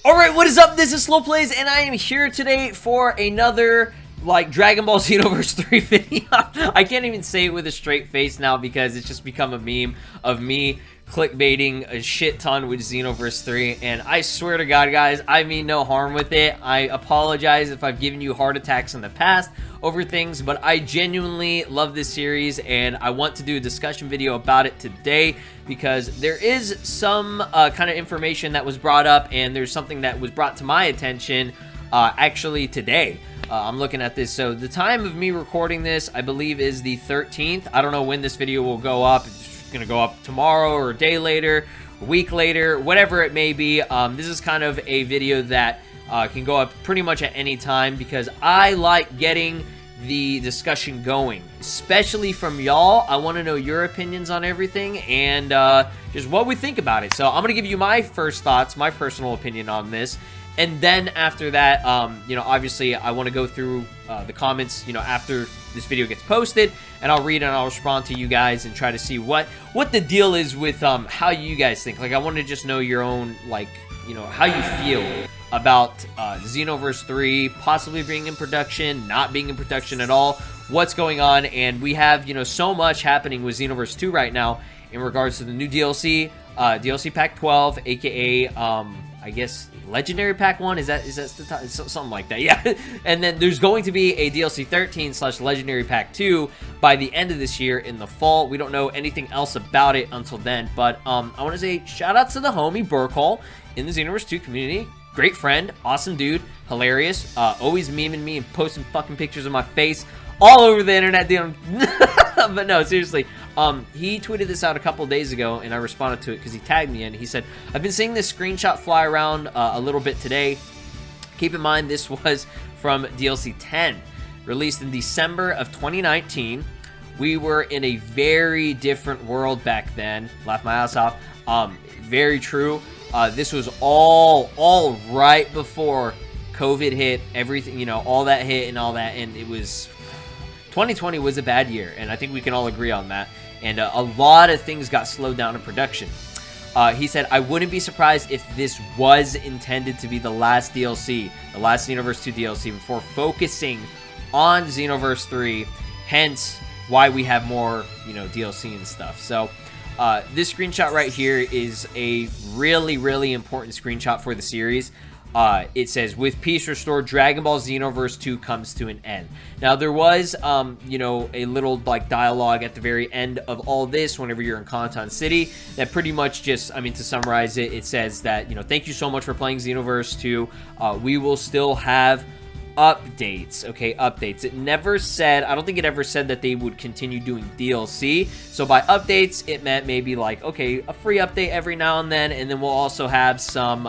Alright, what is up? This is SLOplays, and I am here today for another, Dragon Ball Xenoverse 3 video. I can't even say it with a straight face now because it's just become a meme of me clickbaiting a shit ton with Xenoverse 3, and I swear to God, guys, I mean no harm with it. I apologize if I've given you heart attacks in the past over things, but I genuinely love this series, and I want to do a discussion video about it today because there is some kind of information that was brought up, and there's something that was brought to my attention actually today. I'm looking at this, so the time of me recording this, I believe, is the 13th. I don't know when this video will go up. It's gonna go up tomorrow or a day later, a week later, whatever it may be. This is kind of a video that can go up pretty much at any time because I like getting the discussion going, especially from y'all. I want to know your opinions on everything and just what we think about it. So I'm gonna give you my first thoughts, my personal opinion on this. And then after that, you know, obviously I want to go through the comments, you know, after this video gets posted, and I'll read and I'll respond to you guys and try to see what the deal is with how you guys think. Like, I want to just know your own, like, you know, how you feel about Xenoverse 3 possibly being in production, not being in production at all, what's going on. And we have, you know, so much happening with Xenoverse 2 right now in regards to the new DLC, DLC Pack 12, aka I guess Legendary Pack 1, is that the time? Something like that, yeah. And then there's going to be a DLC 13 / Legendary Pack 2 by the end of this year in the fall. We don't know anything else about it until then, but I want to say shout out to the homie Burkhall in the Xenoverse 2 community. Great friend, awesome dude, hilarious, always memeing me and posting fucking pictures of my face all over the internet, dude. But no, seriously, he tweeted this out a couple days ago, and I responded to it because he tagged me in. He said, I've been seeing this screenshot fly around a little bit today. Keep in mind, this was from DLC 10, released in December of 2019. We were in a very different world back then. Laugh my ass off. Very true. This was all right before COVID hit, everything, you know, all that hit and all that, and it was... 2020 was a bad year, and I think we can all agree on that. And a lot of things got slowed down in production. He said, I wouldn't be surprised if this was intended to be the last DLC, the last Xenoverse 2 DLC, before focusing on Xenoverse 3, hence why we have more, you know, DLC and stuff. So this screenshot right here is a really, really important screenshot for the series. It says, with peace restored, Dragon Ball Xenoverse 2 comes to an end. Now, there was, you know, a little, like, dialogue at the very end of all this whenever you're in Kanton City that pretty much just, I mean, to summarize it, it says that, you know, thank you so much for playing Xenoverse 2. We will still have updates, okay, updates. It never said, I don't think it ever said that they would continue doing DLC. So by updates, it meant maybe, like, okay, a free update every now and then we'll also have some,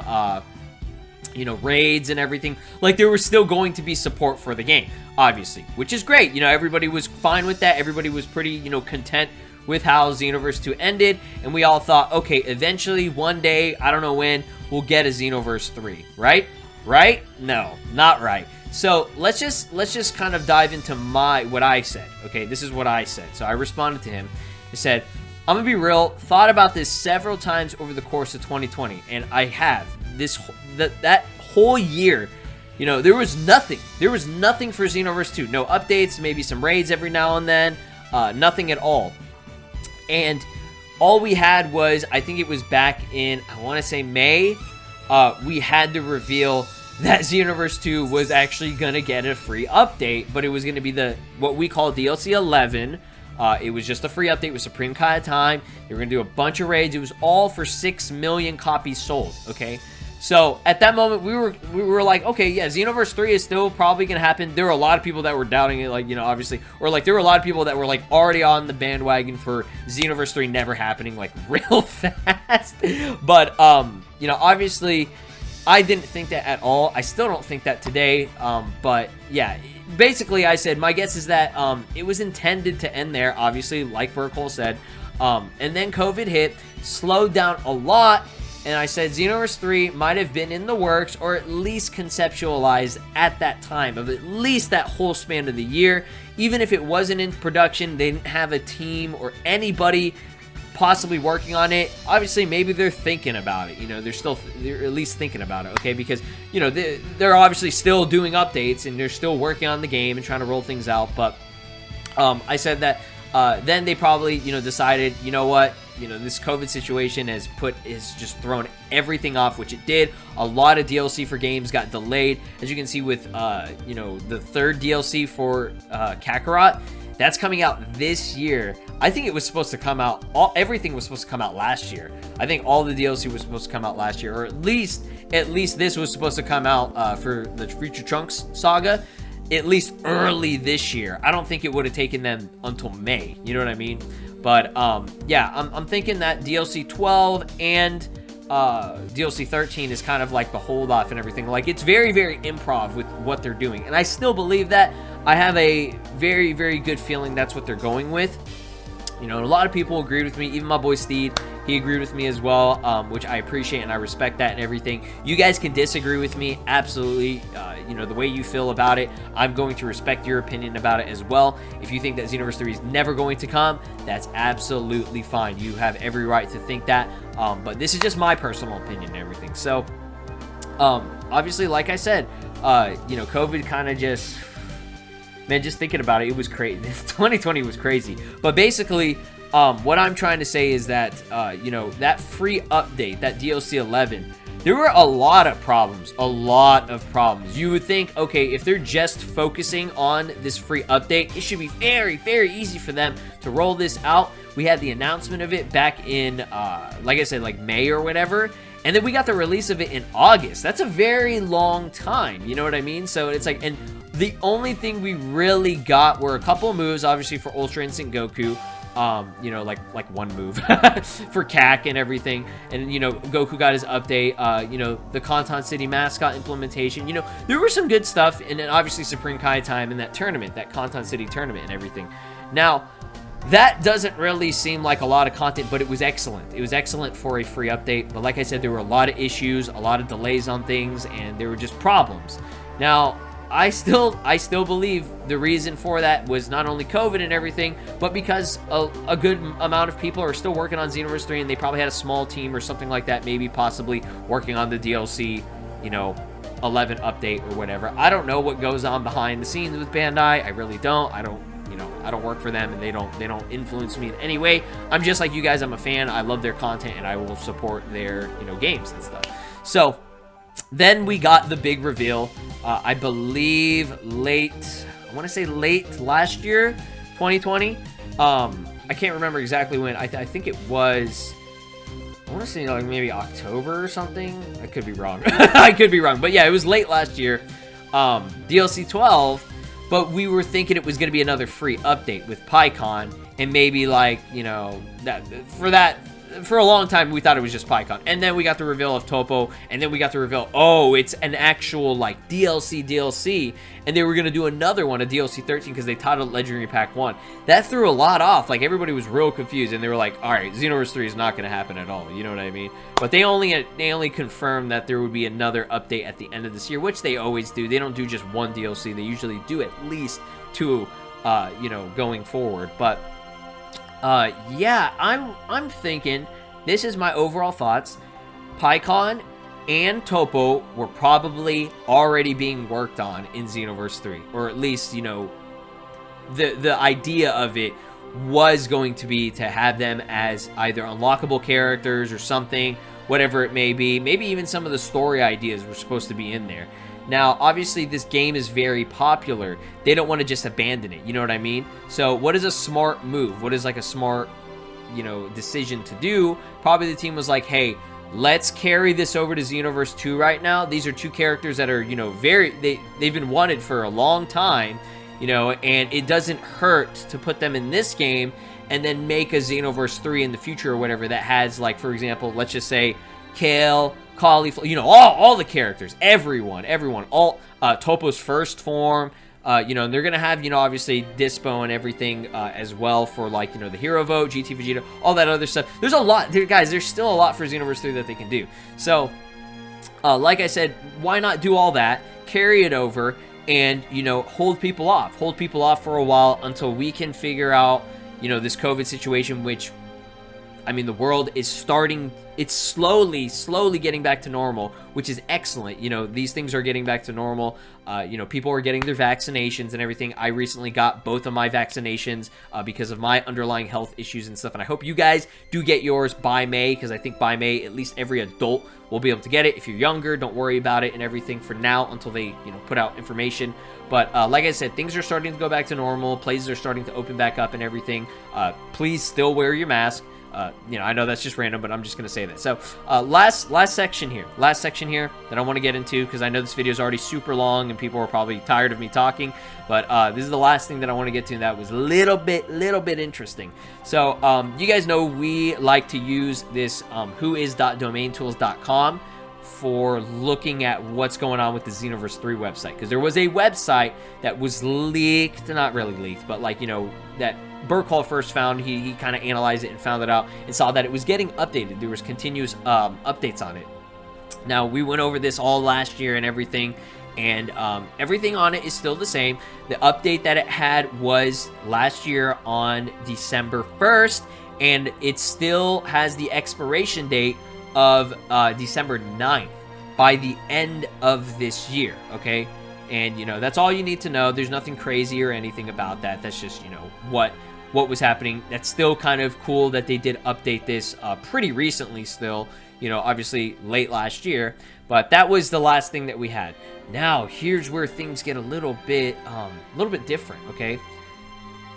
you know, raids and everything. Like, there was still going to be support for the game, obviously, which is great. You know, everybody was fine with that. Everybody was pretty, you know, content with how Xenoverse 2 ended, and we all thought, okay, eventually, one day, I don't know when, we'll get a Xenoverse 3, right? Right? No, not right. So, let's just kind of dive into what I said, okay? This is what I said. So, I responded to him. I said, I'm gonna be real, thought about this several times over the course of 2020, and I have. That whole year, you know, there was nothing for Xenoverse 2. No updates, maybe some raids every now and then, nothing at all. And all we had was, I think it was back in, I want to say May, we had to reveal that Xenoverse 2 was actually going to get a free update, but it was going to be what we call DLC 11. It was just a free update with Supreme Kai Time. They were going to do a bunch of raids. It was all for 6 million copies sold, okay? So, at that moment, we were like, okay, yeah, Xenoverse 3 is still probably going to happen. There were a lot of people that were doubting it, like, you know, obviously. Or, like, there were a lot of people that were, like, already on the bandwagon for Xenoverse 3 never happening, like, real fast. But, you know, obviously, I didn't think that at all. I still don't think that today. But, yeah, basically, I said, my guess is that it was intended to end there, obviously, like Burkhall said. And then COVID hit, slowed down a lot. And I said Xenoverse 3 might have been in the works, or at least conceptualized at that time, of at least that whole span of the year. Even if it wasn't in production, they didn't have a team or anybody possibly working on it. Obviously, maybe they're thinking about it. You know, they're at least thinking about it, okay? Because, you know, they're obviously still doing updates, and they're still working on the game and trying to roll things out. But I said that then they probably, you know, decided, you know what, you know, this COVID situation has just thrown everything off, which it did. A lot of DLC for games got delayed, as you can see with, you know, the third DLC for Kakarot. That's coming out this year. I think it was supposed to come out, everything was supposed to come out last year. I think all the DLC was supposed to come out last year, or at least this was supposed to come out for the Future Trunks saga, at least early this year. I don't think it would have taken them until May, you know what I mean? But yeah, I'm thinking that DLC 12 and DLC 13 is kind of like the hold off and everything. Like, it's very, very improv with what they're doing, and I still believe that. I have a very, very good feeling that's what they're going with. You know, a lot of people agreed with me. Even my boy Steed, he agreed with me as well, which I appreciate and I respect that and everything. You guys can disagree with me, absolutely. You know, the way you feel about it, I'm going to respect your opinion about it as well. If you think that Xenoverse 3 is never going to come, that's absolutely fine. You have every right to think that, but this is just my personal opinion and everything. So, obviously, like I said, you know, COVID kind of just... Man, just thinking about it, it was crazy. 2020 was crazy. But basically, what I'm trying to say is that, you know, that free update, that DLC 11, there were a lot of problems. A lot of problems. You would think, okay, if they're just focusing on this free update, it should be very, very easy for them to roll this out. We had the announcement of it back in, like I said, like May or whatever. And then we got the release of it in August. That's a very long time. You know what I mean? So it's like, and the only thing we really got were a couple of moves, obviously, for Ultra Instinct Goku. You know, like one move for CAC and everything. And, you know, Goku got his update. You know, the Kanton City mascot implementation. You know, there were some good stuff. And then, obviously, Supreme Kai time in that tournament, that Kanton City tournament and everything. Now, that doesn't really seem like a lot of content, but it was excellent. It was excellent for a free update. But like I said, there were a lot of issues, a lot of delays on things, and there were just problems. Now, I still believe the reason for that was not only COVID and everything, but because a good amount of people are still working on Xenoverse 3, and they probably had a small team or something like that, maybe possibly working on the DLC, you know, 11 update or whatever. I don't know what goes on behind the scenes with Bandai. I really don't. I don't work for them, and they don't influence me in any way. I'm just like you guys. I'm a fan. I love their content, and I will support their, you know, games and stuff. So then we got the big reveal. I believe late last year, 2020. I can't remember exactly when. I think it was, I want to say like maybe October or something. I could be wrong. I could be wrong. But yeah, it was late last year. DLC 12. But we were thinking it was going to be another free update with PyCon, and maybe, like, you know, for a long time we thought it was just PyCon. And then we got the reveal of Topo, and then we got the reveal, oh, it's an actual, like, DLC, and they were going to do another one, a DLC 13, because they titled it Legendary Pack 1. That threw a lot off. Like, everybody was real confused, and they were like, all right, Xenoverse 3 is not going to happen at all, you know what I mean? But they only confirmed that there would be another update at the end of this year, which they always do. They don't do just one DLC. They usually do at least two, you know, going forward. But yeah, I'm thinking, this is my overall thoughts. PyCon and Topo were probably already being worked on in Xenoverse 3, or at least, you know, the idea of it was going to be to have them as either unlockable characters or something, whatever it may be. Maybe even some of the story ideas were supposed to be in there. Now, obviously, this game is very popular. They don't want to just abandon it, you know what I mean? So, what is a smart move? What is, like, a smart, you know, decision to do? Probably the team was like, hey, let's carry this over to Xenoverse 2 right now. These are two characters that are, you know, they've been wanted for a long time, you know, and it doesn't hurt to put them in this game and then make a Xenoverse 3 in the future or whatever that has, like, for example, let's just say Kale, Cauliflower, you know, all the characters, everyone, all Topo's first form, you know, and they're gonna have, you know, obviously Dispo and everything as well for, like, you know, the hero vote, GT Vegeta, all that other stuff. There's a lot, guys. There's still a lot for Xenoverse 3 that they can do. So, like I said, why not do all that, carry it over, and, you know, hold people off for a while until we can figure out, you know, this COVID situation, which I mean, the world is starting, it's slowly getting back to normal, which is excellent. You know, these things are getting back to normal. You know, people are getting their vaccinations and everything. I recently got both of my vaccinations because of my underlying health issues and stuff, and I hope you guys do get yours by May, because I think by May, at least every adult will be able to get it. If you're younger, don't worry about it and everything for now until they, you know, put out information. But like I said, things are starting to go back to normal. Places are starting to open back up and everything. Please still wear your mask. You know, I know that's just random, but I'm just going to say that. So, last section here that I want to get into, because I know this video is already super long and people are probably tired of me talking, but this is the last thing that I want to get to, and that was a little bit interesting. So, you guys know we like to use this whois.domaintools.com for looking at what's going on with the Xenoverse 3 website, because there was a website that was leaked, not really leaked, but like, you know, that Burkle first found. He kind of analyzed it and found it out and saw that it was getting updated. There was continuous updates on it. Now, we went over this all last year and everything, and everything on it is still the same. The update that it had was last year on December 1st, and it still has the expiration date of December 9th by the end of this year, okay? And, you know, that's all you need to know. There's nothing crazy or anything about that. That's just, you know, what was happening. That's still kind of cool that they did update this pretty recently still, you know, obviously late last year, but that was the last thing that we had. Now, here's where things get a little bit different, okay?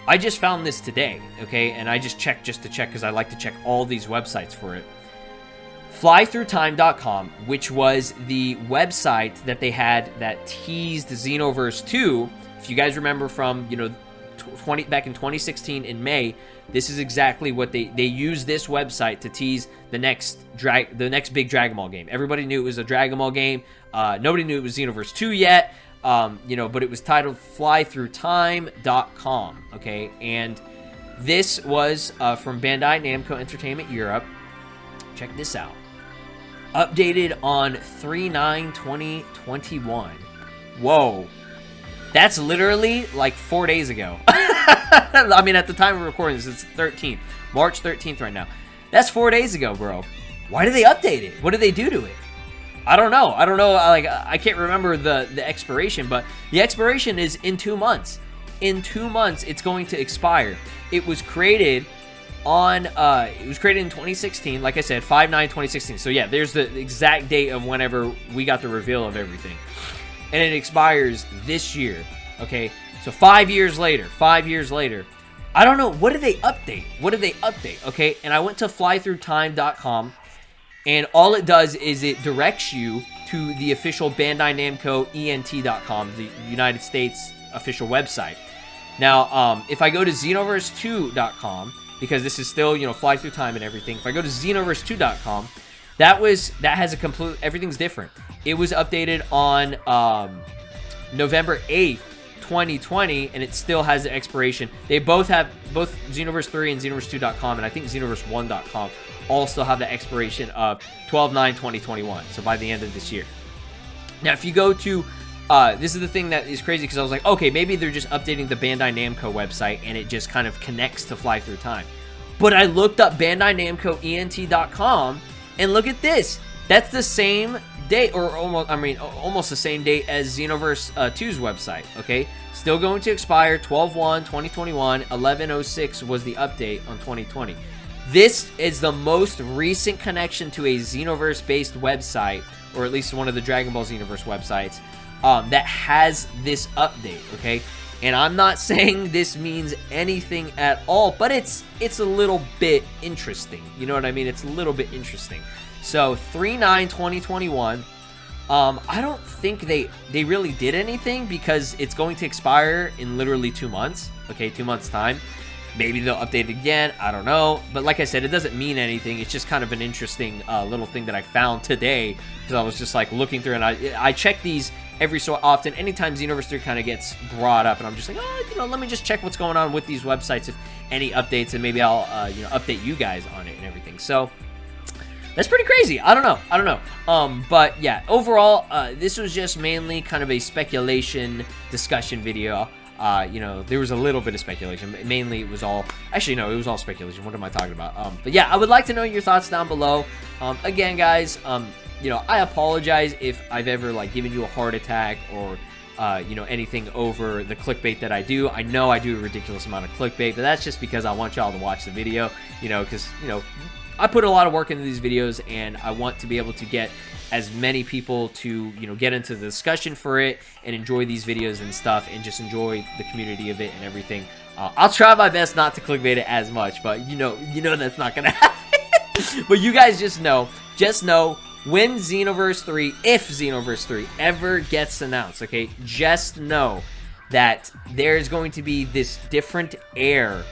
I just found this today, okay? And I just checked just to check, because I like to check all these websites for it. Flythroughtime.com, which was the website that they had that teased Xenoverse 2. If you guys remember from, you know, back in 2016 in May, this is exactly what they used this website to tease the next big Dragon Ball game. Everybody knew it was a Dragon Ball game. Nobody knew it was Xenoverse 2 yet. You know, but it was titled flythroughtime.com, okay? And this was from Bandai Namco Entertainment Europe. Check this out. Updated on 3/9/2021. Whoa. That's literally like 4 days ago. I mean, at the time of recording this, it's 13th. March 13th right now. That's 4 days ago, bro. Why did they update it? What did they do to it? I don't know. Like, I can't remember the expiration, but the expiration is in 2 months. In 2 months, it's going to expire. It was created in 2016, like I said, 5/9/2016. So yeah, there's the exact date of whenever we got the reveal of everything. And it expires this year, okay? So 5 years later, I don't know, what did they update? Okay? And I went to flythroughtime.com, and all it does is it directs you to the official Bandai Namco ENT.com, the United States official website. Now, if I go to Xenoverse2.com, because this is still, you know, Fly Through Time and everything. If I go to Xenoverse2.com, that has a complete, everything's different. It was updated on November 8th, 2020, and it still has the expiration. They both Xenoverse 3 and Xenoverse2.com, and I think Xenoverse1.com all still have the expiration of 12/9/2021, so by the end of this year. Now, if you go to this is the thing that is crazy, because I was like, okay, maybe they're just updating the Bandai Namco website and it just kind of connects to Fly Through Time. But I looked up Bandai Namco ENT.com, and look at this. That's the same date, or almost the same date as Xenoverse 2's website, okay? Still going to expire 12/1/2021. 11/06 was the update on 2020. This is the most recent connection to a Xenoverse-based website, or at least one of the Dragon Ball Xenoverse websites, that has this update, okay? And I'm not saying this means anything at all, but it's a little bit interesting. You know what I mean? It's a little bit interesting. So 3/9/2021. I don't think they really did anything, because it's going to expire in literally 2 months. Okay, 2 months time. Maybe they'll update it again. I don't know. But like I said, it doesn't mean anything. It's just kind of an interesting little thing that I found today, because I was just like looking through, and I check these every so often. Anytime Xenoverse 3 kind of gets brought up, and I'm just like, oh, you know, let me just check what's going on with these websites, if any updates, and maybe I'll update you guys on it and everything. So that's pretty crazy. I don't know. But yeah, overall, this was just mainly kind of a speculation discussion video. You know, there was a little bit of speculation. Mainly, it was all... Actually, no, it was all speculation. What am I talking about? But yeah, I would like to know your thoughts down below. Again, guys, you know, I apologize if I've ever, like, given you a heart attack or... you know, anything over the clickbait that I do. I know I do a ridiculous amount of clickbait, but that's just because I want y'all to watch the video, you know, because, you know, I put a lot of work into these videos, and I want to be able to get as many people to, you know, get into the discussion for it and enjoy these videos and stuff, and just enjoy the community of it and everything. I'll try my best not to clickbait it as much, but you know that's not gonna happen. But you guys just know, when Xenoverse 3, if Xenoverse 3 ever gets announced, okay, just know that there's going to be this different air,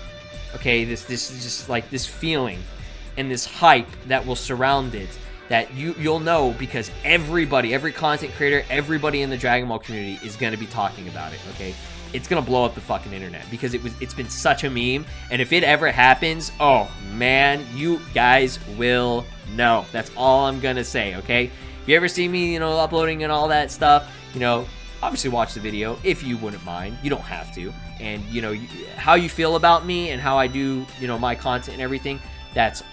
okay, this just like this feeling and this hype that will surround it, that you'll know, because everybody, every content creator, everybody in the Dragon Ball community is going to be talking about it, okay? It's going to blow up the fucking internet, because it's been such a meme, and if it ever happens, oh man, you guys will know. That's all I'm going to say, okay? If you ever see me, you know, uploading and all that stuff, you know, obviously watch the video if you wouldn't mind. You don't have to. And, you know, how you feel about me and how I do, you know, my content and everything,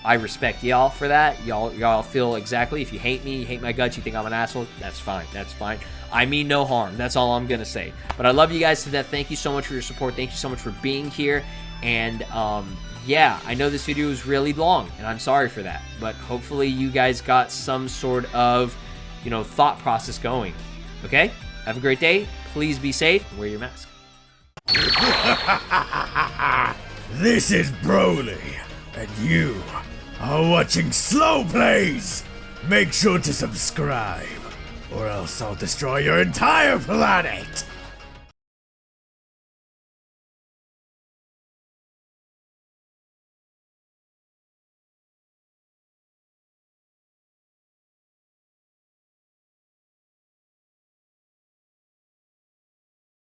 I respect y'all for that. Y'all feel exactly. If you hate me, you hate my guts, you think I'm an asshole, that's fine. That's fine. I mean no harm. That's all I'm going to say. But I love you guys to death. Thank you so much for your support. Thank you so much for being here. And, yeah, I know this video is really long, and I'm sorry for that. But hopefully you guys got some sort of, you know, thought process going. Okay? Have a great day. Please be safe. Wear your mask. This is Broly, and you are watching SLOplays. Make sure to subscribe, or else I'll destroy your entire planet.